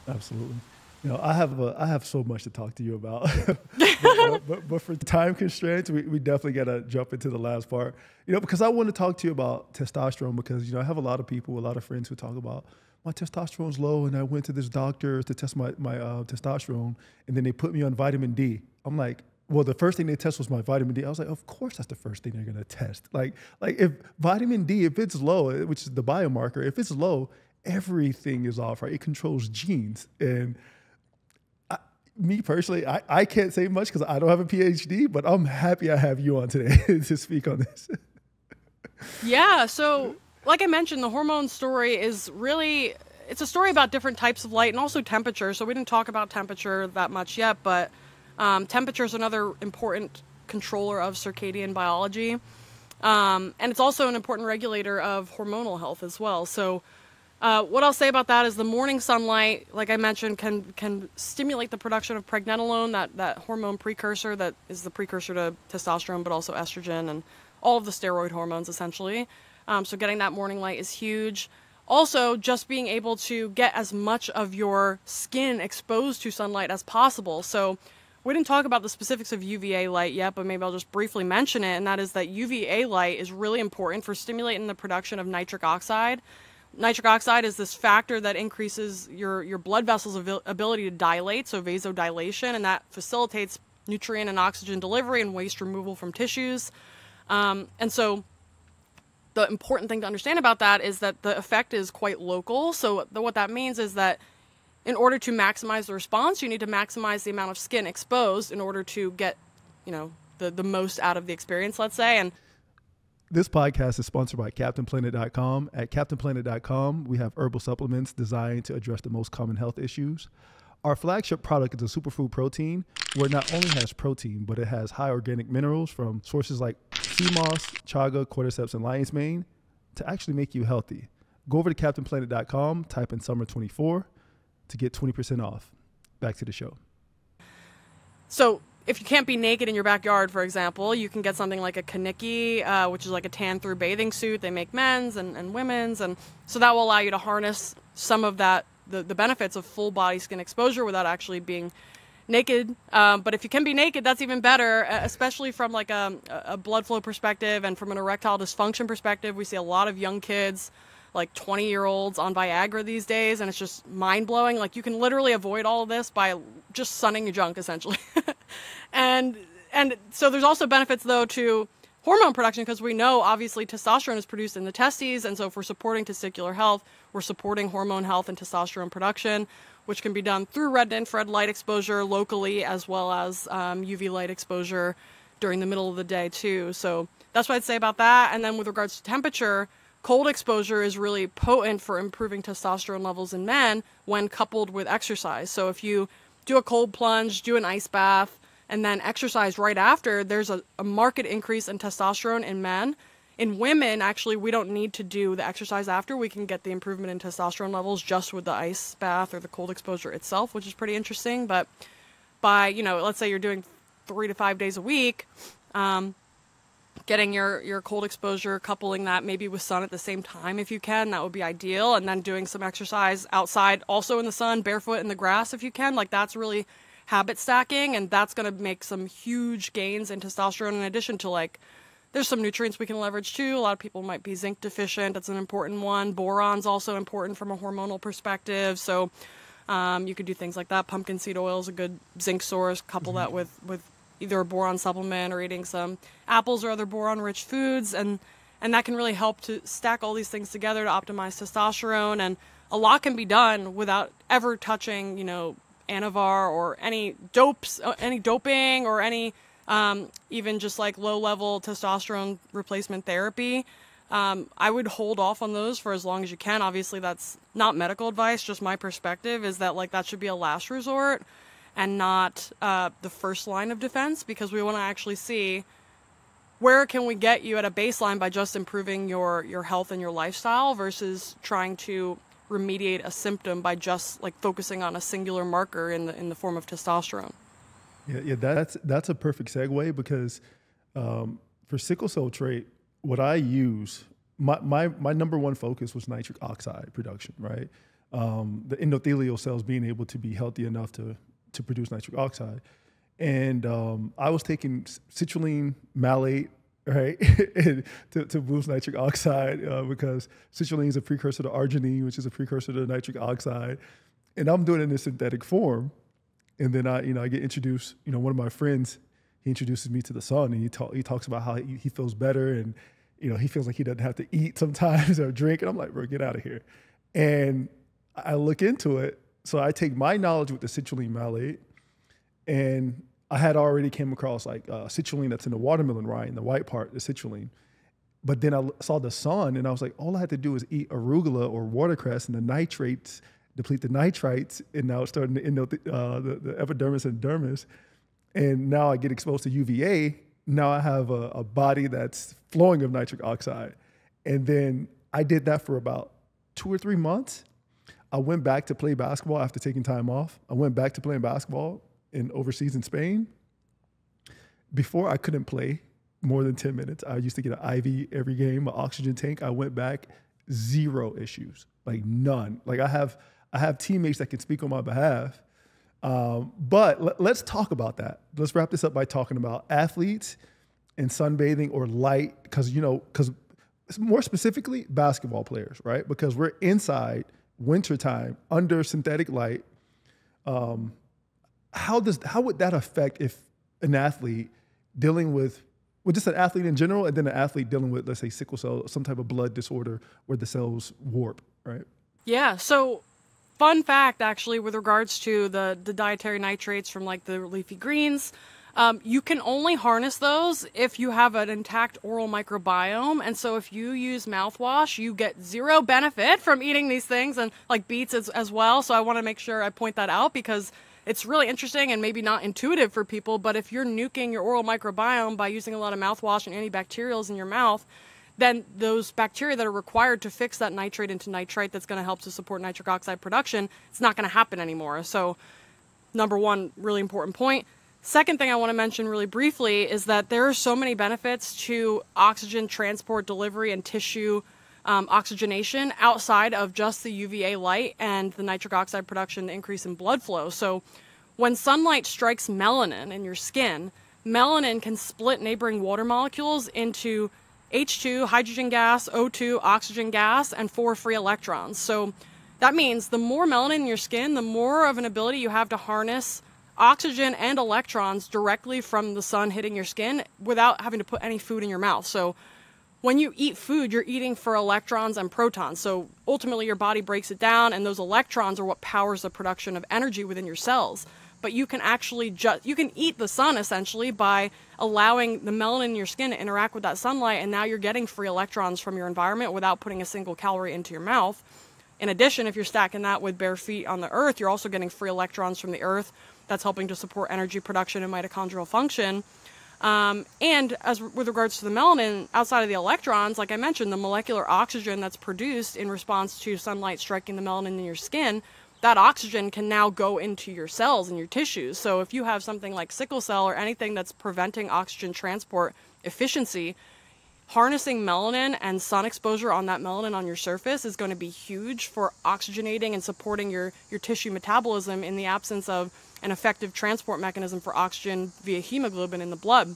Absolutely. I have so much to talk to you about, but for time constraints, we definitely got to jump into the last part. Because I want to talk to you about testosterone because I have a lot of friends who talk about my testosterone's low, and I went to this doctor to test my testosterone, and then they put me on vitamin D. I'm like, well, the first thing they test was my vitamin D. I was like, of course that's the first thing they're gonna test. Like if vitamin D, if it's low, which is the biomarker, if it's low, everything is off, right? It controls genes. And me personally, I can't say much because I don't have a PhD, but I'm happy I have you on today to speak on this. Yeah, so like I mentioned, the hormone story is really, it's a story about different types of light and also temperature. So we didn't talk about temperature that much yet, but temperature is another important controller of circadian biology. And it's also an important regulator of hormonal health as well. So what I'll say about that is the morning sunlight, like I mentioned, can stimulate the production of pregnenolone, that hormone precursor that is the precursor to testosterone, but also estrogen and all of the steroid hormones, essentially. So getting that morning light is huge. Also, just being able to get as much of your skin exposed to sunlight as possible. So we didn't talk about the specifics of UVA light yet, but maybe I'll just briefly mention it, and that is that UVA light is really important for stimulating the production of nitric oxide. Nitric oxide is this factor that increases your blood vessels' ability to dilate, so vasodilation, and that facilitates nutrient and oxygen delivery and waste removal from tissues. And so the important thing to understand about that is that the effect is quite local. So what that means is that in order to maximize the response, you need to maximize the amount of skin exposed in order to get, the most out of the experience, let's say. And this podcast is sponsored by Kaptainplantit.com. At Kaptainplantit.com, we have herbal supplements designed to address the most common health issues. Our flagship product is a superfood protein, where it not only has protein, but it has high organic minerals from sources like sea moss, chaga, cordyceps, and lion's mane to actually make you healthy. Go over to Kaptainplantit.com, type in summer 24 to get 20% off. Back to the show. So if you can't be naked in your backyard, for example, you can get something like a kaniki, which is like a tan-through bathing suit. They make men's and women's, and so that will allow you to harness some of that, the benefits of full body skin exposure without actually being naked. But if you can be naked, that's even better, especially from like a blood flow perspective and from an erectile dysfunction perspective. We see a lot of young kids, like 20-year-olds on Viagra these days, and it's just mind-blowing. Like, you can literally avoid all of this by just sunning your junk, essentially. and so there's also benefits, though, to hormone production, because we know, obviously, testosterone is produced in the testes, and so if we're supporting testicular health, we're supporting hormone health and testosterone production, which can be done through red and infrared light exposure locally, as well as UV light exposure during the middle of the day, too. So that's what I'd say about that. And then with regards to temperature, cold exposure is really potent for improving testosterone levels in men when coupled with exercise. So if you do a cold plunge, do an ice bath, and then exercise right after, there's a marked increase in testosterone in men. In women, actually, we don't need to do the exercise after. We can get the improvement in testosterone levels just with the ice bath or the cold exposure itself, which is pretty interesting. But by, let's say you're doing 3 to 5 days a week, getting your cold exposure, coupling that maybe with sun at the same time if you can, that would be ideal. And then doing some exercise outside, also in the sun, barefoot in the grass if you can. Like, that's really habit stacking, and that's going to make some huge gains in testosterone, in addition to, there's some nutrients we can leverage too. A lot of people might be zinc deficient. That's an important one. Boron's also important from a hormonal perspective. So you could do things like that. Pumpkin seed oil is a good zinc source. Couple that with either a boron supplement or eating some apples or other boron-rich foods. And that can really help to stack all these things together to optimize testosterone. And a lot can be done without ever touching, Anavar or any doping or any even just like low-level testosterone replacement therapy. I would hold off on those for as long as you can. Obviously, that's not medical advice. Just my perspective is that that should be a last resort and not the first line of defense, because we want to actually see where can we get you at a baseline by just improving your health and your lifestyle versus trying to remediate a symptom by just focusing on a singular marker in the form of testosterone. Yeah, that's a perfect segue, because for sickle cell trait, what I use, my number one focus was nitric oxide production, right? the endothelial cells being able to be healthy enough to produce nitric oxide. And I was taking citrulline malate, right, to boost nitric oxide because citrulline is a precursor to arginine, which is a precursor to nitric oxide. And I'm doing it in a synthetic form. And then I get introduced, one of my friends, he introduces me to the sun, and he talks about how he feels better, and he feels like he doesn't have to eat sometimes or drink. And I'm like, bro, get out of here. And I look into it. So I take my knowledge with the citrulline malate, and I had already came across like citrulline that's in the watermelon rind, the white part, the citrulline. But then I saw the sun, and I was like, all I had to do is eat arugula or watercress, and the nitrates deplete the nitrites, and now it's starting to the epidermis and dermis. And now I get exposed to UVA. Now I have a body that's flowing of nitric oxide. And then I did that for about 2 or 3 months. I went back to play basketball after taking time off. I went back to playing basketball overseas in Spain. Before, I couldn't play more than 10 minutes. I used to get an IV every game, an oxygen tank. I went back, 0 issues, like none. Like I have teammates that can speak on my behalf. But let's talk about that. Let's wrap this up by talking about athletes and sunbathing or light, because more specifically basketball players, right? Because we're inside wintertime under synthetic light. How would that affect if an athlete dealing with just an athlete in general, and then an athlete dealing with, let's say, sickle cell, some type of blood disorder where the cells warp, right? Yeah. So fun fact, actually, with regards to the dietary nitrates from like the leafy greens, you can only harness those if you have an intact oral microbiome. And so if you use mouthwash, you get 0 benefit from eating these things, and like beets as well. So I want to make sure I point that out, because it's really interesting and maybe not intuitive for people. But if you're nuking your oral microbiome by using a lot of mouthwash and antibacterials in your mouth, then those bacteria that are required to fix that nitrate into nitrite that's going to help to support nitric oxide production, it's not going to happen anymore. So number one, really important point. Second thing I want to mention really briefly is that there are so many benefits to oxygen transport, delivery, and tissue oxygenation outside of just the UVA light and the nitric oxide production, the increase in blood flow. So when sunlight strikes melanin in your skin, melanin can split neighboring water molecules into H2, hydrogen gas, O2, oxygen gas, and 4 free electrons. So that means the more melanin in your skin, the more of an ability you have to harness oxygen and electrons directly from the sun hitting your skin without having to put any food in your mouth. So when you eat food, you're eating for electrons and protons. So ultimately your body breaks it down, and those electrons are what powers the production of energy within your cells. But you can actually you can eat the sun essentially by allowing the melanin in your skin to interact with that sunlight, and now you're getting free electrons from your environment without putting a single calorie into your mouth. In addition, if you're stacking that with bare feet on the earth, you're also getting free electrons from the earth. That's helping to support energy production and mitochondrial function. And as with regards to the melanin, outside of the electrons, like I mentioned, the molecular oxygen that's produced in response to sunlight striking the melanin in your skin, that oxygen can now go into your cells and your tissues. So if you have something like sickle cell or anything that's preventing oxygen transport efficiency, harnessing melanin and sun exposure on that melanin on your surface is going to be huge for oxygenating and supporting your tissue metabolism in the absence of an effective transport mechanism for oxygen via hemoglobin in the blood.